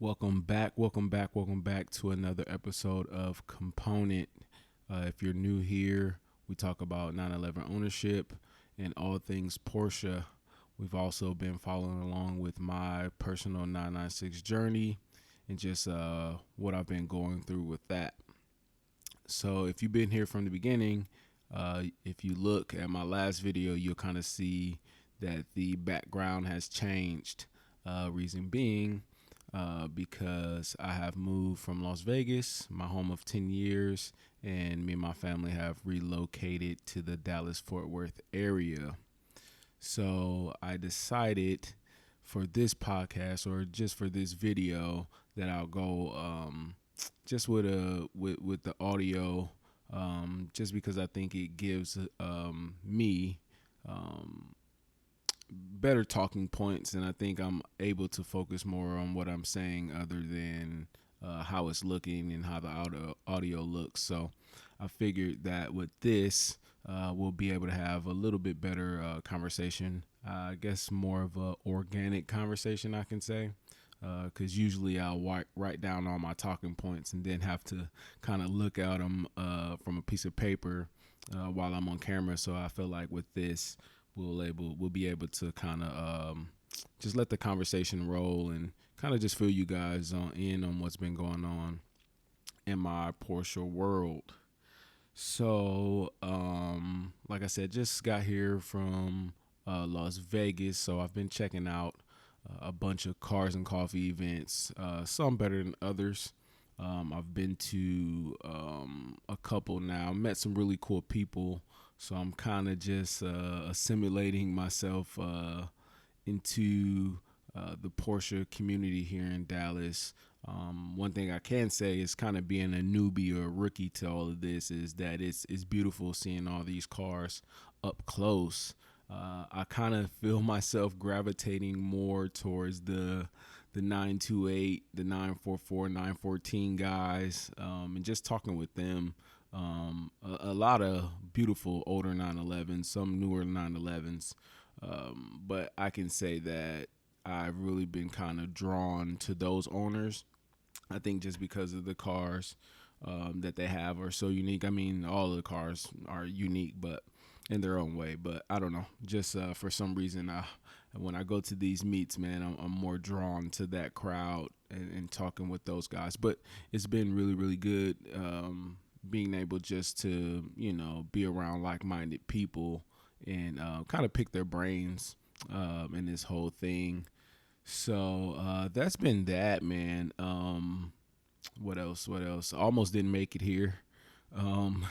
Welcome back to another episode of Component. If you're new here, we talk about 911 ownership and all things Porsche. We've also been following along with my personal 996 journey and just what I've been going through with that. So, if you've been here from the beginning, if you look at my last video, you'll kind of see that the background has changed. Reason being, because I have moved from Las Vegas, my home of 10 years, and me and my family have relocated to the Dallas Fort Worth area. So I decided for this podcast or just for this video that I'll go just with the audio, just because I think it gives me better talking points, and I think I'm able to focus more on what I'm saying other than how it's looking and how the audio looks. So I figured that with this, we'll be able to have a little bit better conversation. I guess more of a organic conversation, I can say. Because usually I'll write down all my talking points and then have to kind of look at them from a piece of paper while I'm on camera. So I feel like with this, we'll be able to kind of just let the conversation roll and kind of just fill you guys on what's been going on in my Porsche world. So, like I said, just got here from Las Vegas, so I've been checking out a bunch of cars and coffee events, some better than others. I've been to a couple now, met some really cool people, so I'm kind of just assimilating myself into the Porsche community here in Dallas. One thing I can say is kind of being a newbie or a rookie to all of this is that it's beautiful seeing all these cars up close. I kind of feel myself gravitating more towards the 928, the 944, 914 guys, and just talking with them. A lot of beautiful older 911s, some newer 911s, but I can say that I've really been kind of drawn to those owners. I think just because of the cars that they have are so unique. I mean, all of the cars are unique, but in their own way. But I don't know, just for some reason, when I go to these meets, man, I'm more drawn to that crowd and talking with those guys. But it's been really, really good being able just to, be around like-minded people and kind of pick their brains in this whole thing. So that's been that, man. What else? I almost didn't make it here. Um,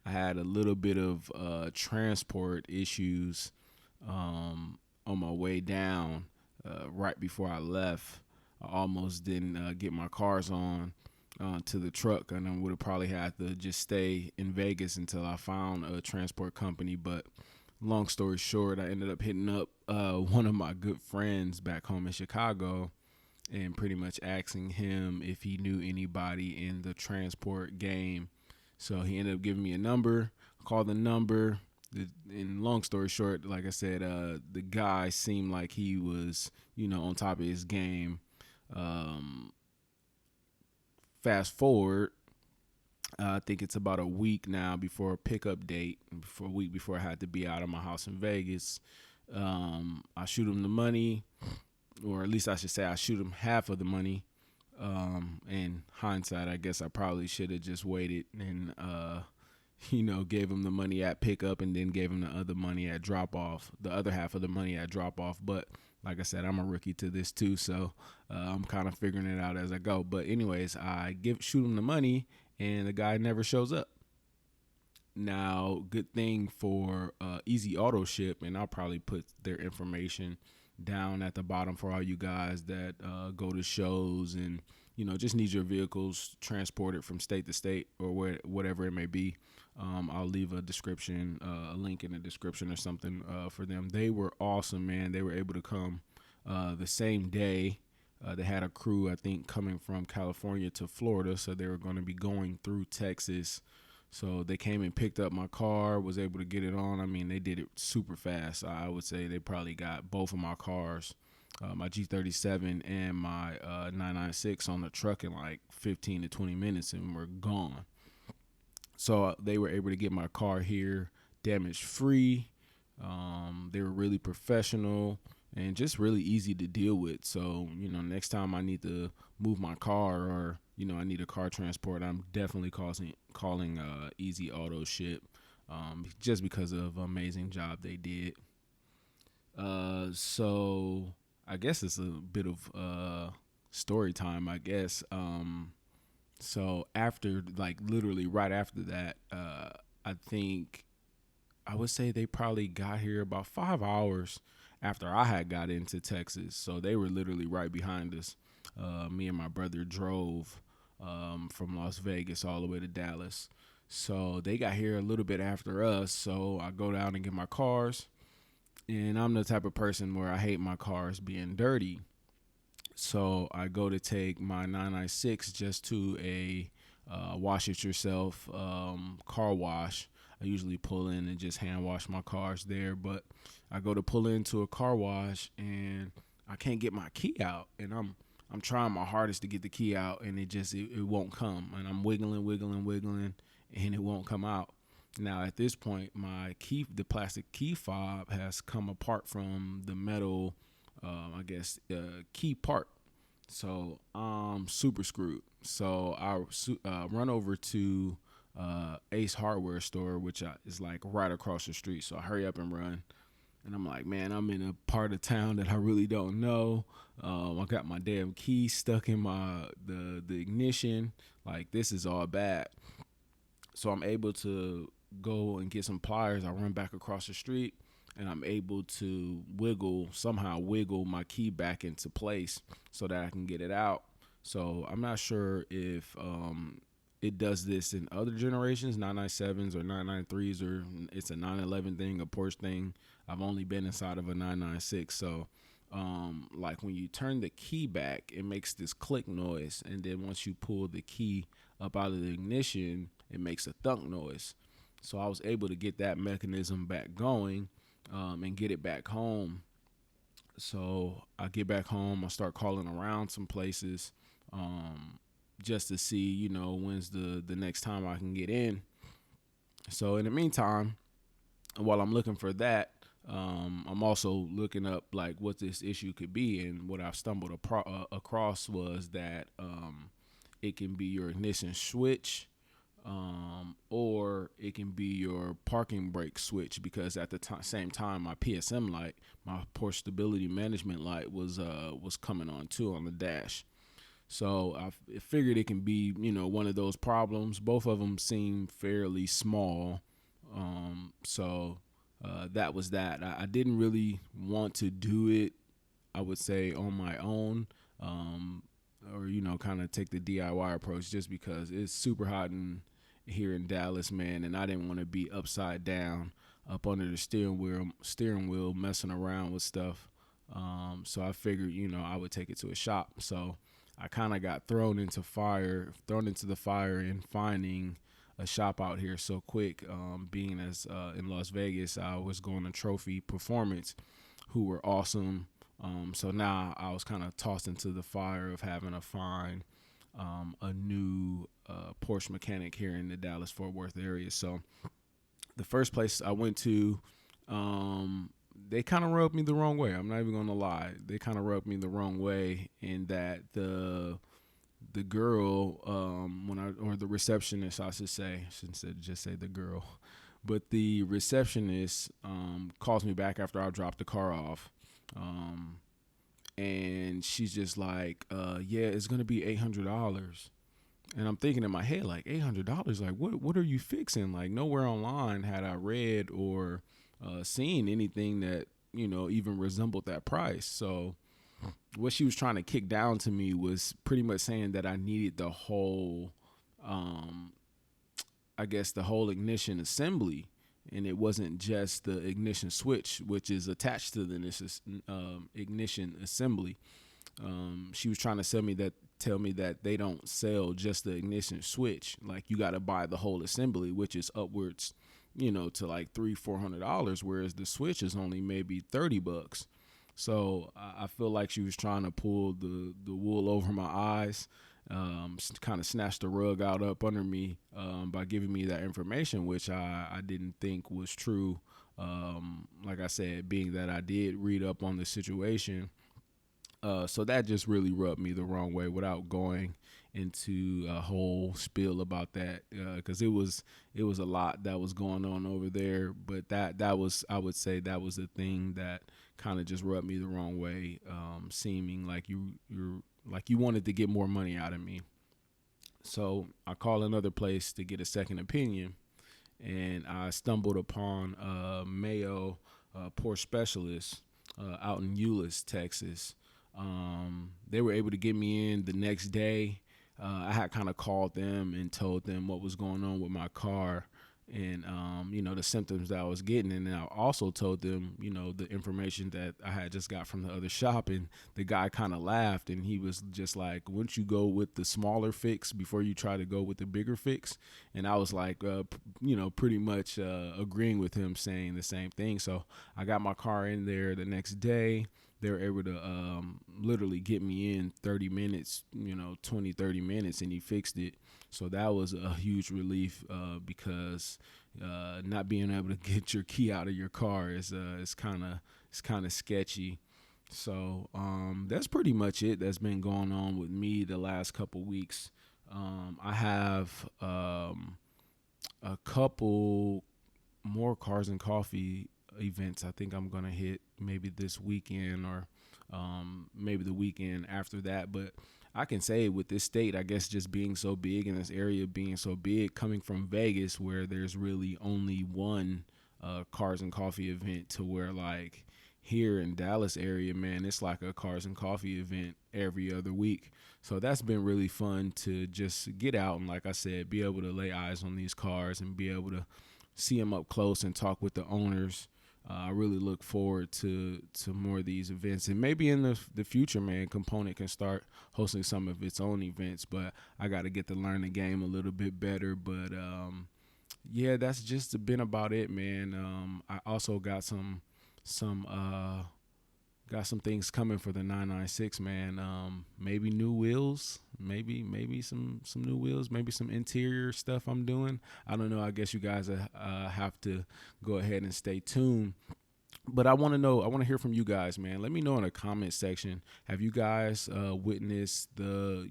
I had a little bit of transport issues on my way down right before I left. I almost didn't get my cars on to the truck, and I would have probably had to just stay in Vegas until I found a transport company. But long story short, I ended up hitting up one of my good friends back home in Chicago and pretty much asking him if he knew anybody in the transport game. So he ended up giving me a number. I called the number. And long story short, like I said, the guy seemed like he was, on top of his game. Fast forward, I think it's about a week now before a pickup date, a week before I had to be out of my house in Vegas. I shoot him the money, or at least I should say I shoot him half of the money. In hindsight, I guess I probably should have just waited and, gave him the money at pickup and then gave him the other money at drop off, the other half of the money at drop off. But like I said, I'm a rookie to this too, so I'm kind of figuring it out as I go. But anyways, I shoot him the money, and the guy never shows up. Now, good thing for Easy Auto Ship, and I'll probably put their information down at the bottom for all you guys that go to shows and just need your vehicles transported from state to state or whatever it may be. I'll leave a description, a link in the description or something for them. They were awesome, man. They were able to come the same day. They had a crew, I think, coming from California to Florida, so they were going to be going through Texas. So they came and picked up my car, was able to get it on. I mean, they did it super fast. I would say they probably got both of my cars my G37 and my 996 on the truck in like 15 to 20 minutes, and we're gone. So they were able to get my car here damage free. They were really professional and just really easy to deal with. So, next time I need to move my car, or, I need a car transport, I'm definitely calling Easy Auto Ship, just because of amazing job they did. So I guess it's a bit of story time, I guess. So after, like, literally right after that, I think I would say they probably got here about 5 hours after I had got into Texas. So they were literally right behind us. Me and my brother drove from Las Vegas all the way to Dallas. So they got here a little bit after us. So I go down and get my cars. And I'm the type of person where I hate my cars being dirty. So I go to take my 996 just to a wash it yourself car wash. I usually pull in and just hand wash my cars there, but I go to pull into a car wash and I can't get my key out, and I'm trying my hardest to get the key out, and it won't come, and I'm wiggling, and it won't come out. Now at this point, the plastic key fob has come apart from the metal, key part. So I'm super screwed. So I run over to Ace Hardware store, which is like right across the street. So I hurry up and run. And I'm like, man, I'm in a part of town that I really don't know. I got my damn key stuck in the ignition. Like, this is all bad. So I'm able to go and get some pliers. I run back across the street, and I'm able to somehow wiggle my key back into place so that I can get it out. So I'm not sure if it does this in other generations, 997s or 993s, or it's a 911 thing, a Porsche thing. I've only been inside of a 996. So like when you turn the key back, it makes this click noise. And then once you pull the key up out of the ignition, it makes a thunk noise. So I was able to get that mechanism back going and get it back home. So I get back home, I start calling around some places just to see, when's the next time I can get in. So in the meantime, while I'm looking for that, I'm also looking up like what this issue could be. And what I've stumbled across was that it can be your ignition switch, or it can be your parking brake switch, because at the same time my PSM light, my Porsche stability management light, was coming on too on the dash. So I figured it can be, one of those problems. Both of them seem fairly small. So that was that. I didn't really want to do it, I would say, on my own, or, kind of take the DIY approach, just because it's super hot here in Dallas, man. And I didn't want to be upside down up under the steering wheel messing around with stuff. So I figured, I would take it to a shop. So I kind of got thrown into the fire and finding a shop out here so quick. Being as in Las Vegas, I was going to Trophy Performance, who were awesome. So now I was kind of tossed into the fire of having to find a new Porsche mechanic here in the Dallas-Fort Worth area. So the first place I went to, they kind of rubbed me the wrong way. I'm not even going to lie. They kind of rubbed me the wrong way in that the girl, or the receptionist, I should say, I shouldn't just say the girl, but the receptionist calls me back after I dropped the car off. And she's just like, yeah, it's going to be $800. And I'm thinking in my head, like, $800? Like, what are you fixing? Like, nowhere online had I read or seen anything that, even resembled that price. So what she was trying to kick down to me was pretty much saying that I needed the whole, the whole ignition assembly. And it wasn't just the ignition switch, which is attached to the ignition assembly. She was trying to tell me that they don't sell just the ignition switch. Like, you got to buy the whole assembly, which is upwards, to like $300-400, whereas the switch is only maybe $30. So I feel like she was trying to pull the wool over my eyes, kind of snatched the rug out up under me by giving me that information, which I didn't think was true. Like I said, being that I did read up on the situation, so that just really rubbed me the wrong way without going into a whole spiel about that, because it was a lot that was going on over there. But that was, I would say, that was the thing that kind of just rubbed me the wrong way, seeming like you're like you wanted to get more money out of me. So I called another place to get a second opinion, and I stumbled upon Mayo Port Specialist out in Euless, Texas. They were able to get me in the next day. I had kind of called them and told them what was going on with my car, and the symptoms that I was getting, and I also told them, the information that I had just got from the other shop. And the guy kind of laughed, and he was just like, "Wouldn't you go with the smaller fix before you try to go with the bigger fix?" And I was like, pretty much agreeing with him, saying the same thing. So I got my car in there the next day. They were able to literally get me in 30 minutes, 20, 30 minutes, and he fixed it. So that was a huge relief, because not being able to get your key out of your car is kind of sketchy. So that's pretty much it that's been going on with me the last couple weeks. I have a couple more Cars and Coffee events I think I'm gonna hit maybe this weekend, or maybe the weekend after that. But I can say with this state, I guess, just being so big, in this area being so big, coming from Vegas where there's really only one Cars and Coffee event, to where like here in Dallas area, man, it's like a Cars and Coffee event every other week. So that's been really fun to just get out and, like I said, be able to lay eyes on these cars and be able to see them up close and talk with the owners. I really look forward to more of these events, and maybe in the future, man, Component can start hosting some of its own events. But I got to get to learn the game a little bit better. But yeah, that's just been about it, man. I also got some got some things coming for the 996, man. Maybe new wheels, maybe some new wheels, maybe some interior stuff I'm doing. I don't know. I guess you guys have to go ahead and stay tuned. But I want to know. I want to hear from you guys, man. Let me know in the comment section. Have you guys witnessed the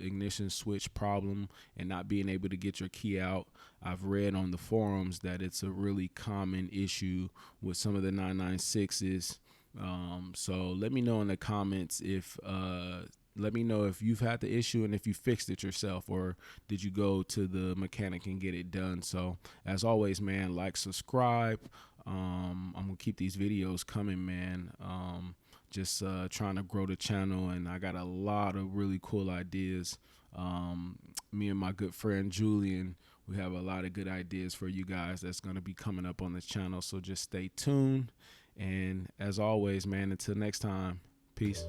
ignition switch problem and not being able to get your key out? I've read on the forums that it's a really common issue with some of the 996s. So let me know in the comments if let me know if you've had the issue and if you fixed it yourself, or did you go to the mechanic and get it done. So as always, man, like, subscribe. I'm gonna keep these videos coming, man. Just trying to grow the channel, and I got a lot of really cool ideas. Me and my good friend Julian, we have a lot of good ideas for you guys that's gonna be coming up on the channel. So just stay tuned. And as always, man, until next time, peace.